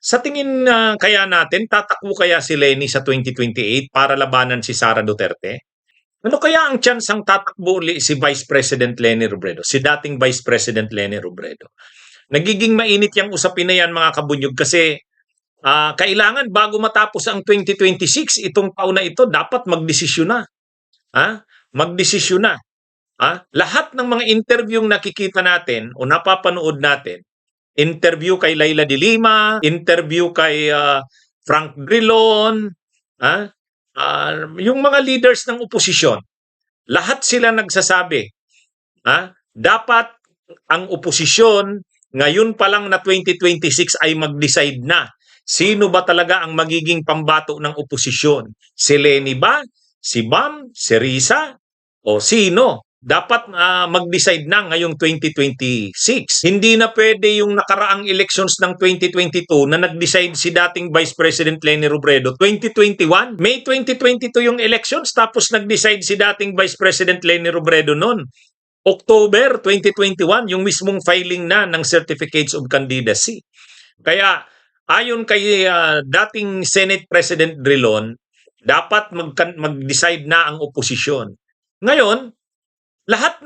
Sa tingin kaya natin tatakbo kaya si Leni sa 2028 para labanan si Sara Duterte? Ano kaya ang tsansang tatakbo uli si Vice President Leni Robredo, si dating Vice President Leni Robredo? Nagiging mainit yung usapin na yan mga kabunyog kasi kailangan bago matapos ang 2026, itong taon na ito, dapat magdesisyon na. Ha? Magdesisyon na. Lahat ng mga interviewong nakikita natin o napapanood natin, interview kay Laila de Lima, interview kay Frank Drilon, ah, yung mga leaders ng oposisyon, lahat sila nagsasabi, dapat ang oposisyon ngayon pa lang na 2026 ay mag-decide na sino ba talaga ang magiging pambato ng oposisyon. Si Leni ba? Si Bam? Si Risa? O sino? Dapat mag-decide na ngayong 2026. Hindi na pwede yung nakaraang elections ng 2022 na nag-decide si dating Vice President Leni Robredo. 2021, May 2022 yung elections tapos nag-decide si dating Vice President Leni Robredo noon. October 2021, yung mismong filing na ng Certificates of Candidacy. Kaya ayon kay dating Senate President Drilon, dapat mag-decide na ang oposisyon. Ngayon, lahat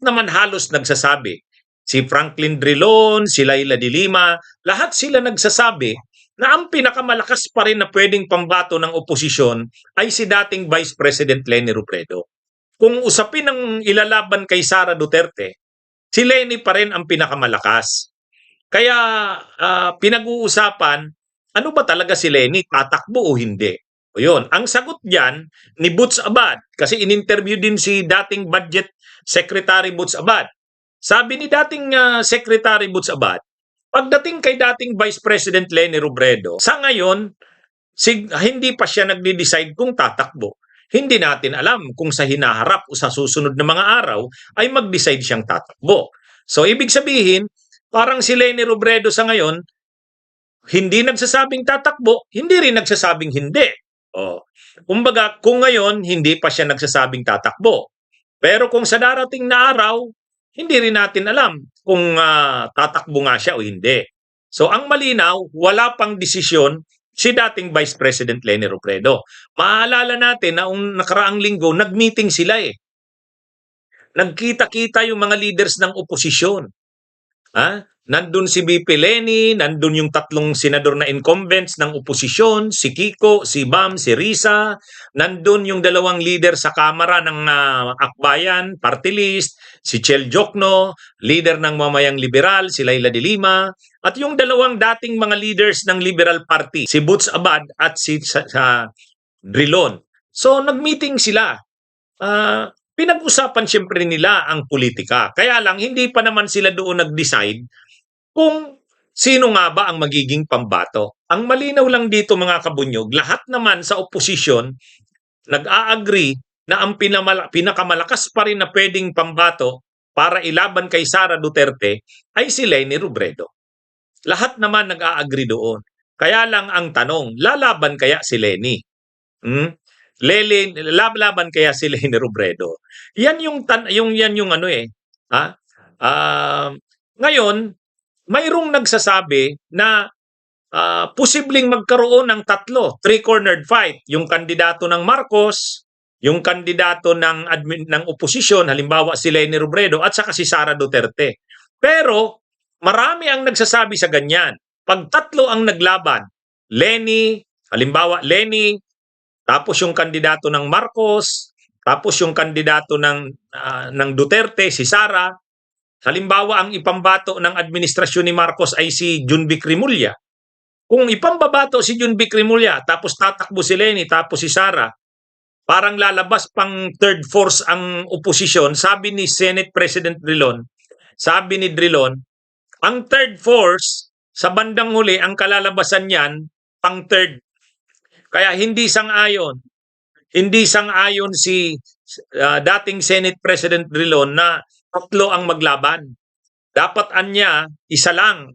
naman halos nagsasabi. Si Franklin Drilon, si Laila de Lima, lahat sila nagsasabi na ang pinakamalakas pa rin na pwedeng pambato ng oposisyon ay si dating Vice President Leni Robredo. Kung usapin ng ilalaban kay Sara Duterte, si Leni pa rin ang pinakamalakas. Kaya pinag-uusapan, ano ba talaga si Leni, tatakbo o hindi? O yun, ang sagot diyan ni Butch Abad, kasi in-interview din si dating Budget Secretary Butch Abad. Sabi ni dating Secretary Butch Abad, pagdating kay dating Vice President Leni Robredo, sa ngayon, hindi pa siya nagde-decide kung tatakbo. Hindi natin alam kung sa hinaharap o sa susunod na mga araw ay mag-decide siyang tatakbo. So ibig sabihin, parang si Leni Robredo sa ngayon, hindi nagsasabing tatakbo, hindi rin nagsasabing hindi. Kumbaga, kung ngayon, hindi pa siya nagsasabing tatakbo. Pero kung sa darating na araw, hindi rin natin alam kung tatakbo nga siya o hindi. So ang malinaw, wala pang desisyon si dating Vice President Leni Robredo. Maalala natin na nakaraang linggo, nag-meeting sila eh. Nagkita-kita yung mga leaders ng oposisyon. Nandun si BP Leni, nandun yung tatlong senador na incumbents ng oposisyon, si Kiko, si Bam, si Risa, nandun yung dalawang leader sa Kamara ng Akbayan, party list, si Chel Jokno, leader ng Mamayang Liberal, si Laila de Lima, at yung dalawang dating mga leaders ng Liberal Party, si Butch Abad at si Drilon. So nag-meeting sila. Pinag-usapan siyempre nila ang politika. Kaya lang, hindi pa naman sila doon nag-decide kung sino nga ba ang magiging pambato. Ang malinaw lang dito mga kabunyog, lahat naman sa oposisyon nag-a-agree na ang pinakamalakas pa rin na pwedeng pambato para ilaban kay Sara Duterte ay si Leni Robredo. Lahat naman nag-a-agree doon. Kaya lang ang tanong, lalaban kaya si Leni? Laban kaya si Leni Robredo? Yan yung ano eh. Ngayon, mayroong nagsasabi na posibleng magkaroon ng three-cornered fight. Yung kandidato ng Marcos, yung kandidato ng oposisyon, halimbawa si Leni Robredo, at saka si Sara Duterte. Pero marami ang nagsasabi sa ganyan. Pag tatlo ang naglaban, halimbawa Leni, tapos yung kandidato ng Marcos, tapos yung kandidato ng Duterte, si Sara, halimbawa ang ipambato ng administrasyon ni Marcos ay si Junvic Rimulya. Kung ipambabato si Junvic Rimulya, tapos tatakbo si Leni, tapos si Sara, parang lalabas pang third force ang oposisyon. Sabi ni Senate President Drilon, ang third force, sa bandang huli, ang kalalabasan niyan, pang third. Kaya hindi sang-ayon si dating Senate President Drilon na tatlo ang maglaban. Dapat anya, isa lang.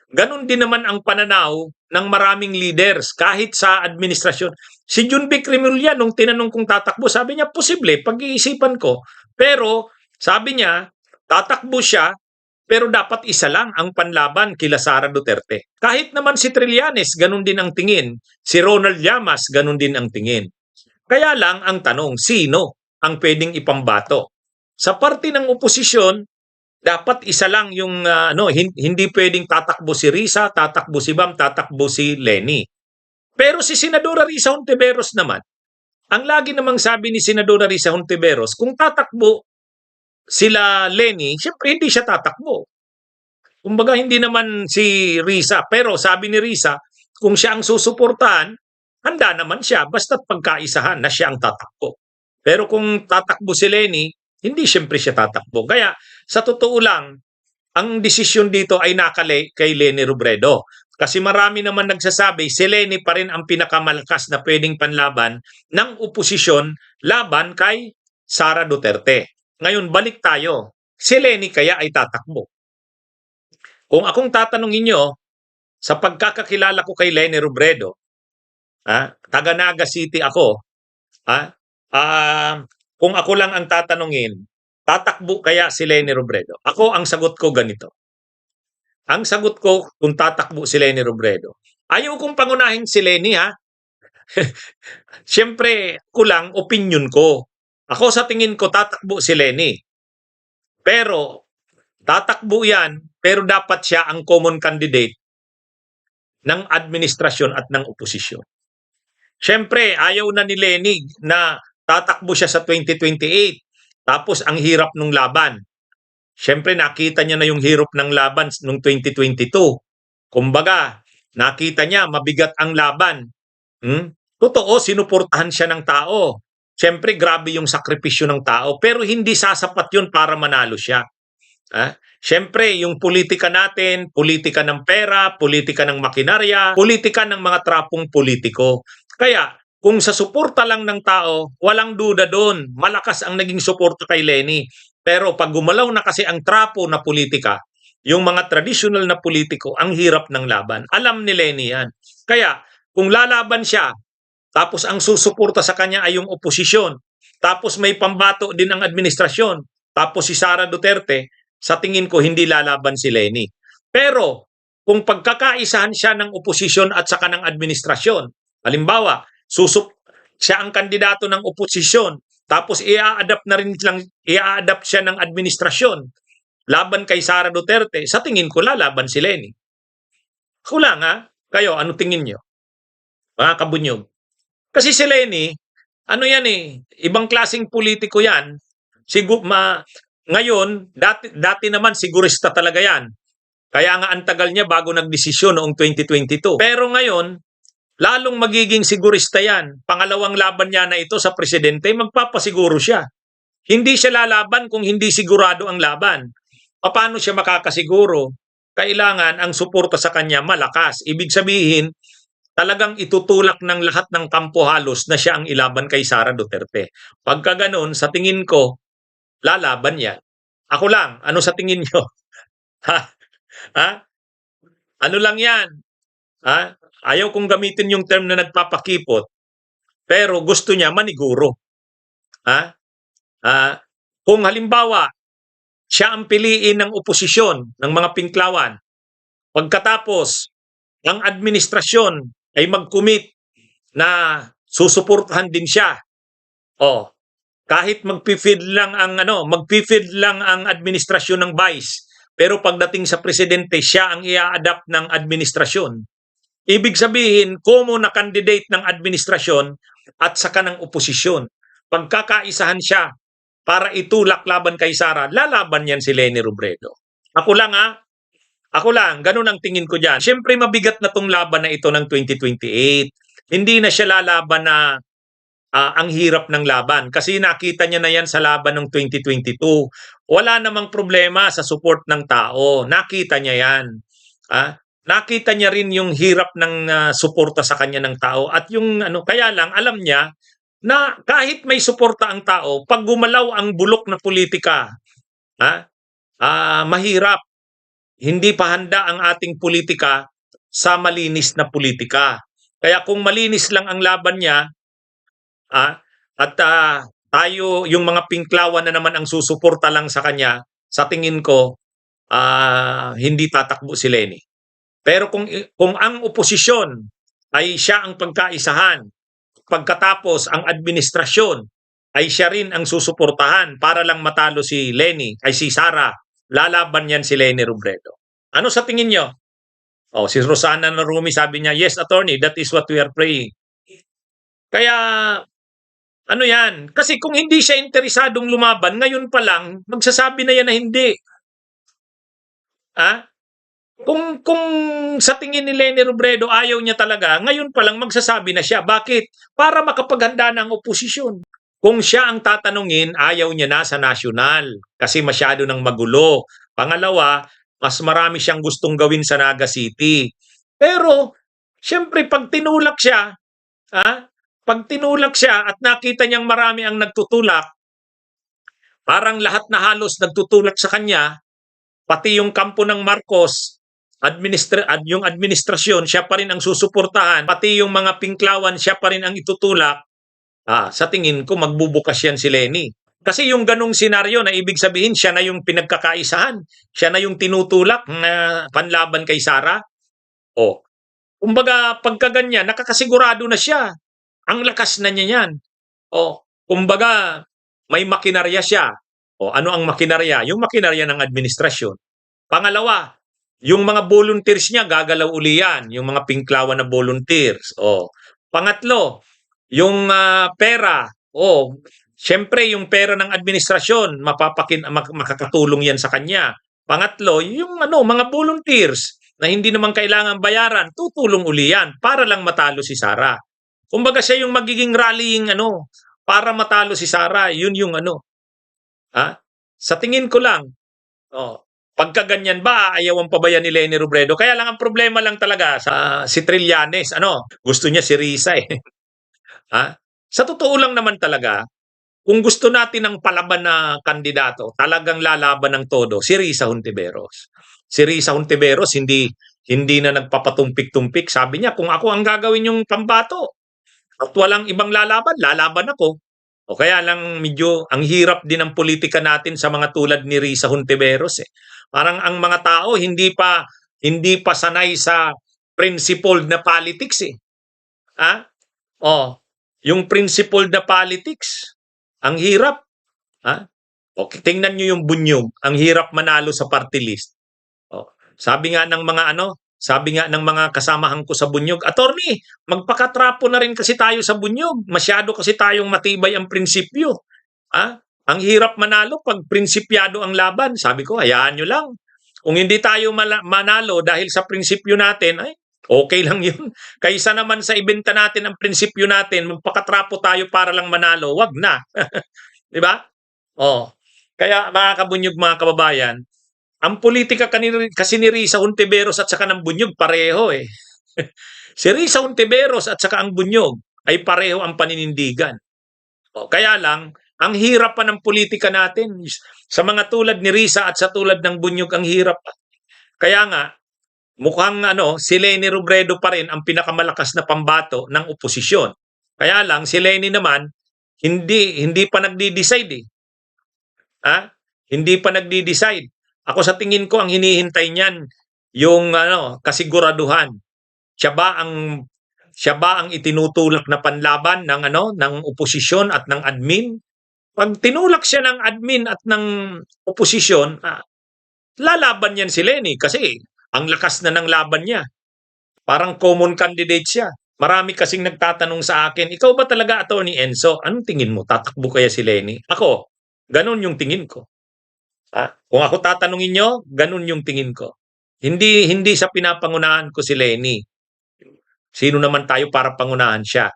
Ganon din naman ang pananaw ng maraming leaders kahit sa administrasyon. Si Junvic Rimulya, nung tinanong kong tatakbo, sabi niya, posible, pag-iisipan ko. Pero sabi niya, tatakbo siya pero dapat isa lang ang panlaban kila Sara Duterte. Kahit naman si Trillanes, ganun din ang tingin. Si Ronald Llamas, ganun din ang tingin. Kaya lang ang tanong, sino ang pwedeng ipambato? Sa parte ng oposisyon, dapat isa lang yung hindi pwedeng tatakbo si Risa, tatakbo si Bam, tatakbo si Lenny. Pero si Senadora Risa Hontiveros naman, ang lagi namang sabi ni Senadora Risa Hontiveros, kung tatakbo sila Lenny, syempre hindi siya tatakbo. Kumbaga hindi naman si Risa, pero sabi ni Risa, kung siya ang susuportahan, handa naman siya basta't pagkaisahan na siya ang tatakbo. Pero kung tatakbo si Lenny, hindi siyempre siya tatakbo. Kaya sa totoo lang, ang desisyon dito ay nakale kay Leni Robredo. Kasi marami naman nagsasabi, si Lenny pa rin ang pinakamalakas na pwedeng panlaban ng oposisyon laban kay Sara Duterte. Ngayon, balik tayo. Si Lenny kaya ay tatakbo. Kung akong tatanungin nyo, sa pagkakakilala ko kay Leni Robredo, taga Naga City ako, kung ako lang ang tatanungin, tatakbo kaya si Leni Robredo? Ako, ang sagot ko ganito. Ang sagot ko kung tatakbo si Leni Robredo, ayaw kong pangunahin si Leni, ha? Siyempre, kulang opinion ko. Ako sa tingin ko, tatakbo si Leni. Pero, tatakbo yan, pero dapat siya ang common candidate ng administrasyon at ng oposisyon. Siyempre, ayaw na ni Lenny na tatakbo siya sa 2028. Tapos, ang hirap ng laban. Siyempre, nakita niya na yung hirap ng laban noong 2022. Kumbaga, nakita niya, mabigat ang laban. Totoo, sinuportahan siya ng tao. Siyempre, grabe yung sakripisyo ng tao. Pero hindi sasapat yun para manalo siya. Siyempre, yung politika natin, politika ng pera, politika ng makinarya, politika ng mga trapong politiko. Kaya, kung sa suporta lang ng tao, walang duda doon. Malakas ang naging suporta kay Lenny. Pero pag gumalaw na kasi ang trapo na politika, yung mga traditional na politiko, ang hirap ng laban. Alam ni Lenny yan. Kaya, kung lalaban siya, tapos ang susuporta sa kanya ay yung oposisyon, tapos may pambato din ang administrasyon, tapos si Sara Duterte, sa tingin ko hindi lalaban si Lenny. Pero kung pagkakaisahan siya ng oposisyon at saka ng administrasyon, halimbawa, siya ang kandidato ng oposisyon, tapos i-a-adapt siya ng administrasyon laban kay Sara Duterte, sa tingin ko lalaban si Lenny. Ako lang, ha? Kayo, ano tingin nyo? Mga kabunyog. Kasi si Lenny, ano yan ibang klaseng politiko yan. Ngayon, dati naman sigurista talaga yan. Kaya nga ang tagal niya bago nagdesisyon noong 2022. Pero ngayon, lalong magiging sigurista yan. Pangalawang laban niya na ito sa presidente, magpapasiguro siya. Hindi siya lalaban kung hindi sigurado ang laban. Paano siya makakasiguro? Kailangan ang suporta sa kanya malakas. Ibig sabihin, talagang itutulak ng lahat ng kampo halos na siya ang ilaban kay Sara Duterte. Pagka ganun, sa tingin ko, lalaban yan. Ako lang, ano sa tingin nyo? Ano lang yan? Ayaw kong gamitin yung term na nagpapakipot, pero gusto niya maniguro. Kung halimbawa, siya ang piliin ng oposisyon, ng mga pinklawan, pagkatapos, ang administrasyon ay mag-commit na susuportahan din siya. Kahit magpi-feed lang ang administrasyon ng vice, pero pagdating sa presidente, siya ang i-a-adapt ng administrasyon. Ibig sabihin, common na candidate ng administrasyon at saka ng oposisyon. Pagkakaisahan siya para itulak laban kay Sara, lalaban yan si Leni Robredo. Ako lang, ganun ang tingin ko dyan. Siyempre, mabigat na tong laban na ito ng 2028. Hindi na siya lalaban na ang hirap ng laban. Kasi nakita niya na yan sa laban ng 2022. Wala namang problema sa support ng tao. Nakita niya yan. Nakita niya rin yung hirap ng suporta sa kanya ng tao. At yung kaya lang, alam niya na kahit may suporta ang tao, pag gumalaw ang bulok na politika, mahirap. Hindi pa handa ang ating politika sa malinis na politika. Kaya kung malinis lang ang laban niya, at tayo, yung mga pinklawan na naman ang susuporta lang sa kanya, sa tingin ko, hindi tatakbo si Leni. Pero kung ang oposisyon ay siya ang pagkaisahan, pagkatapos ang administrasyon ay siya rin ang susuportahan para lang matalo si Leni, ay si Sara, lalaban yan si Leni Robredo. Ano sa tingin nyo? Oh, si Rosana Narumi sabi niya, yes, attorney, that is what we are praying. Kaya, ano yan? Kasi kung hindi siya interesadong lumaban, ngayon pa lang, magsasabi na yan na hindi. Ha? Kung sa tingin ni Leni Robredo ayaw niya talaga, ngayon pa lang magsasabi na siya. Bakit? Para makapaghanda ng oposisyon. Kung siya ang tatanungin, ayaw niya na sa nasyonal kasi masyado nang magulo. Pangalawa, mas marami siyang gustong gawin sa Naga City. Pero, siyempre, pag tinulak siya, pag tinulak siya at nakita niyang marami ang nagtutulak, parang lahat na halos nagtutulak sa kanya, pati yung kampo ng Marcos, yung administrasyon, siya pa rin ang susuportahan, pati yung mga pinklawan, siya pa rin ang itutulak, sa tingin ko magbubukas yan si Leni. Kasi yung ganong senaryo na ibig sabihin siya na yung pinagkakaisahan, siya na yung tinutulak na panlaban kay Sara. O, kumbaga pagka ganyan, nakakasigurado na siya. Ang lakas na niya yan. O, kumbaga may makinarya siya. O, ano ang makinarya? Yung makinarya ng administrasyon. Pangalawa, yung mga volunteers niya, gagalaw uli yan. Yung mga pinklawan na volunteers. O, pangatlo, yung pera. O, syempre, yung pera ng administrasyon, makakatulong yan sa kanya. Pangatlo, yung mga volunteers na hindi naman kailangan bayaran, tutulong uli yan para lang matalo si Sara. Kumbaga siya yung magiging rallying para matalo si Sara. Yun yung sa tingin ko lang, pagka ganyan ba, ayawan pa ba yan ni Leni Robredo? Kaya lang ang problema lang talaga si Trillanes, gusto niya si Risa eh. Sa totoo lang naman talaga, kung gusto natin ng palaban na kandidato, talagang lalaban ng todo, si Risa Hontiveros. Si Risa Hontiveros hindi na nagpapatumpik-tumpik. Sabi niya, kung ako ang gagawin yung pambato at walang ibang lalaban ako. O kaya lang medyo ang hirap din ng politika natin sa mga tulad ni Risa Hontiveros eh. Parang ang mga tao hindi pa sanay sa principled na politics eh. Yung principled na politics, ang hirap. Okay, tingnan niyo yung Bunyog, ang hirap manalo sa party list. Sabi nga ng mga kasamahan ko sa Bunyog, attorney, magpakatrapo na rin kasi tayo sa Bunyog. Masyado kasi tayong matibay ang prinsipyo. Ang hirap manalo pag prinsipyado ang laban. Sabi ko, hayaan nyo lang. Kung hindi tayo manalo dahil sa prinsipyo natin, ay okay lang yun. Kaysa naman sa ibenta natin ang prinsipyo natin, magpakatrapo tayo para lang manalo, wag na. Di ba? Kaya mga kabunyog, mga kababayan, ang politika kasi ni Risa Hontiveros at saka ng Bunyog pareho eh. Si Risa Hontiveros at saka ang Bunyog ay pareho ang paninindigan. Kaya lang, ang hirap pa ng politika natin. Sa mga tulad ni Risa at sa tulad ng Bunyog, ang hirap pa. Kaya nga, mukhang si Leni Robredo pa rin ang pinakamalakas na pambato ng oposisyon. Kaya lang, si Leni naman, hindi pa nagdi-decide eh. Hindi pa nagdi-decide. Ako sa tingin ko, ang hinihintay niyan, yung kasiguraduhan. Siya ba ang itinutulak na panlaban ng oposisyon at ng admin? Pag tinulak siya ng admin at ng oposisyon, lalaban yan si Leni kasi ang lakas na ng laban niya. Parang common candidate siya. Marami kasing nagtatanong sa akin, ikaw ba talaga, Attorney Enzo? Anong tingin mo? Tatakbo kaya si Leni? Ako, ganun yung tingin ko. Kung ako tatanungin nyo, ganun yung tingin ko. Hindi sa pinapangunahan ko si Leni. Sino naman tayo para pangunahan siya?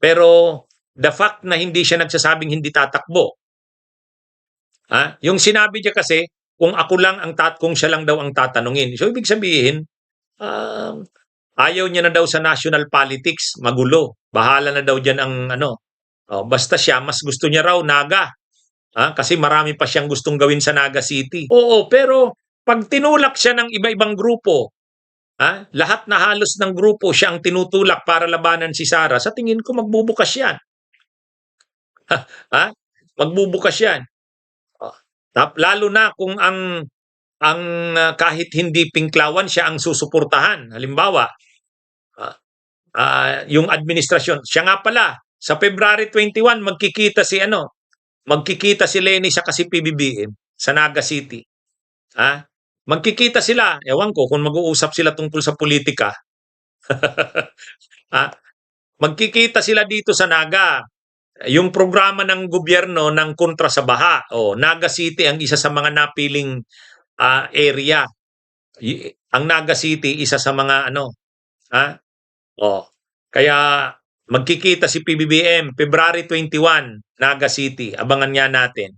Pero the fact na hindi siya nagsasabing hindi tatakbo. Yung sinabi niya kasi, kung siya lang daw ang tatanungin. So ibig sabihin, ayaw niya na daw sa national politics, magulo. Bahala na daw diyan ang basta siya, mas gusto niya raw Naga. Kasi marami pa siyang gustong gawin sa Naga City. Oo, pero pag tinulak siya ng iba-ibang grupo, lahat na halos ng grupo siya ang tinutulak para labanan si Sara, sa tingin ko magbubukas yan. Magbubukas yan. Lalo na kung ang kahit hindi pinklawan siya ang susuportahan. Halimbawa, ah, yung administrasyon. Siya nga pala, sa February 21, magkikita si Leni sa kasi PBBM sa Naga City. Magkikita sila. Ewan ko kung mag-uusap sila tungkol sa politika. Magkikita sila dito sa Naga. Yung programa ng gobyerno ng kontra sa baha. Naga City ang isa sa mga napiling area. Ang Naga City, isa sa mga kaya magkikita si PBBM February 21, Naga City. Abangan nga natin.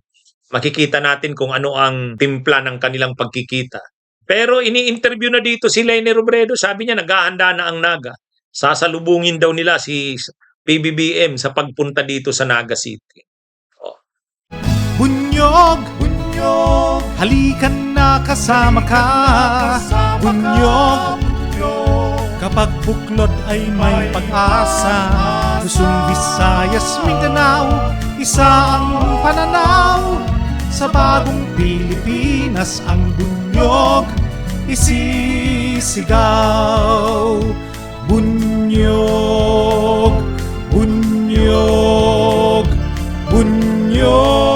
Makikita natin kung ano ang timpla ng kanilang pagkikita. Pero ini-interview na dito si Leni Robredo. Sabi niya naghahanda na ang Naga. Sasalubungin daw nila si PBBM sa pagpunta dito sa Naga City. Bunyog, bunyog, halikan na kasama ka. Bunyog, kapag buklod ay may pag-asa. Luzon, Visayas, Mindanao, isa ang pananaw. Sa bagong Pilipinas ang bunyog isisigaw. Bunyog, bunyog, bunyog.